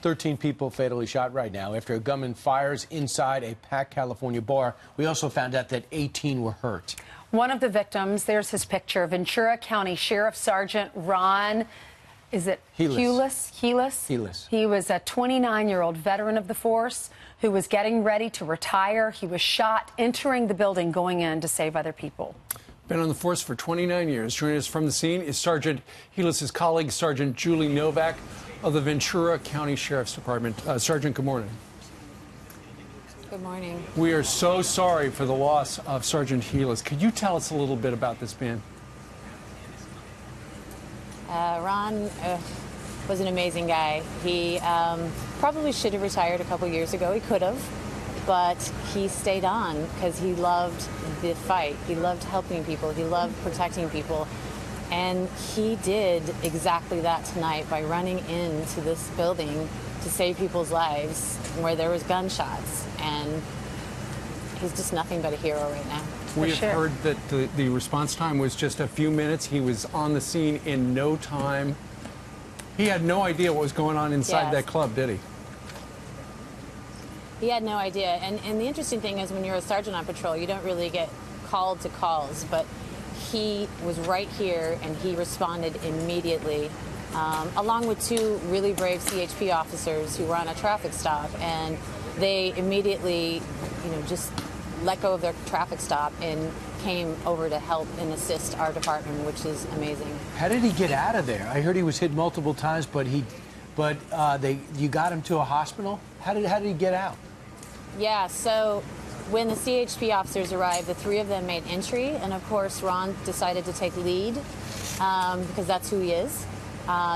13 people fatally shot right now after a gunman fires inside a packed California bar. We also found out that 18 were hurt. One of the victims, there's his picture, Ventura County Sheriff Sergeant Ron, is it Helus? Helus. He was a 29-year-old veteran of the force who was getting ready to retire. He was shot entering the building going in to save other people. Been on the force for 29 years. Joining us from the scene is Sergeant Helus' colleague, Sergeant Julie Novak of the Ventura County Sheriff's Department. Sergeant, good morning. Good morning. We are so sorry for the loss of Sergeant Helus. Could you tell us a little bit about this man? Ron was an amazing guy. He probably should have retired a couple years ago. He could have, but he stayed on because he loved the fight. He loved helping people. He loved protecting people. And he did exactly that tonight by running into this building to save people's lives where there was gunshots. And he's just nothing but a hero right now. We have heard that the response time was just a few minutes. He was on the scene in no time. He had no idea what was going on inside that club, did he? He had no idea. And the interesting thing is when you're a sergeant on patrol, you don't really get called to calls, but he was right here and he responded immediately, along with two really brave CHP officers who were on a traffic stop, and they immediately, just let go of their traffic stop and came over to help and assist our department, which is amazing. How did he get out of there? I heard he was hit multiple times, but you got him to a hospital? How did he get out? Yeah, so when the CHP officers arrived, the three of them made entry, and of course Ron decided to take lead because that's who he is.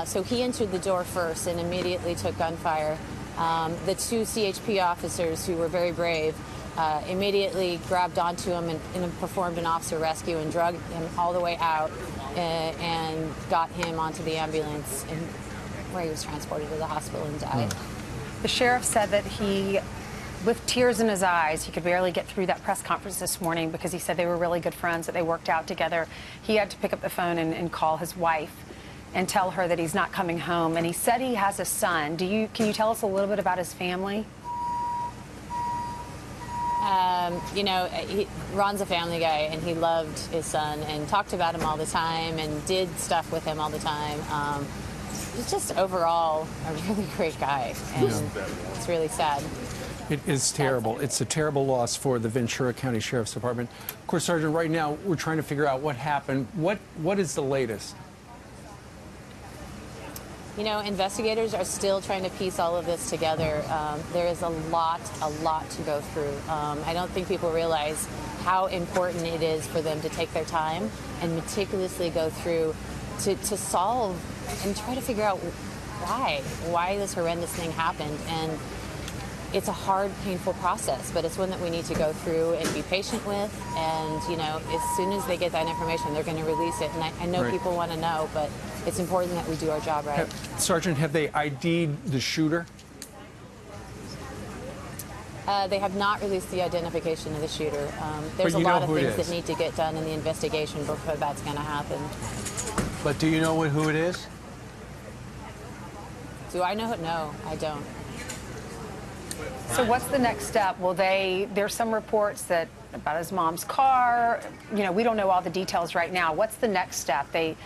So he entered the door first and immediately took gunfire. The two CHP officers, who were very brave, immediately grabbed onto him and performed an officer rescue and dragged him all the way out and got him onto the ambulance, where he was transported to the hospital and died. The sheriff said that he, with tears in his eyes, he could barely get through that press conference this morning because he said they were really good friends, that they worked out together. He had to pick up the phone and call his wife and tell her that he's not coming home. And he said he has a son. Can you tell us a little bit about his family? Ron's a family guy, and he loved his son and talked about him all the time and did stuff with him all the time. He's just overall a really great guy, and it's really sad. It is terrible. It's a terrible loss for the Ventura County Sheriff's Department. Of course, Sergeant, right now we're trying to figure out what happened. What is the latest? Investigators are still trying to piece all of this together. There is a lot to go through. I don't think people realize how important it is for them to take their time and meticulously go through to solve and try to figure out why this horrendous thing happened. And it's a hard, painful process, but it's one that we need to go through and be patient with. And, as soon as they get that information, they're going to release it. And I know people want to know, but it's important that we do our job right. Sergeant, have they ID'd the shooter? They have not released the identification of the shooter. There's a lot of things that need to get done in the investigation before that's going to happen. But do you know who it is? Do I know it? No, I don't. So what's the next step? There's some reports about his mom's car. We don't know all the details right now. What's the next step? They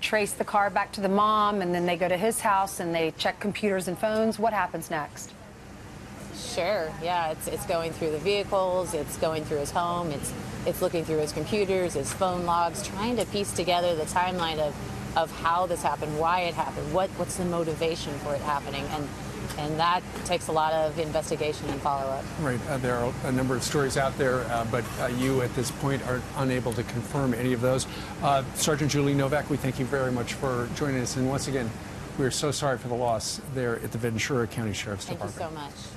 trace the car back to the mom, and then they go to his house and they check computers and phones. What happens next? Sure, yeah, it's going through the vehicles, it's going through his home, it's looking through his computers, his phone logs, trying to piece together the timeline of how this happened, why it happened, what's the motivation for it happening, and that takes a lot of investigation and follow-up. Right, there are a number of stories out there, but you at this point are unable to confirm any of those. Sergeant Julie Novak, we thank you very much for joining us, and once again, we're so sorry for the loss there at the Ventura County Sheriff's Department. Thank you so much.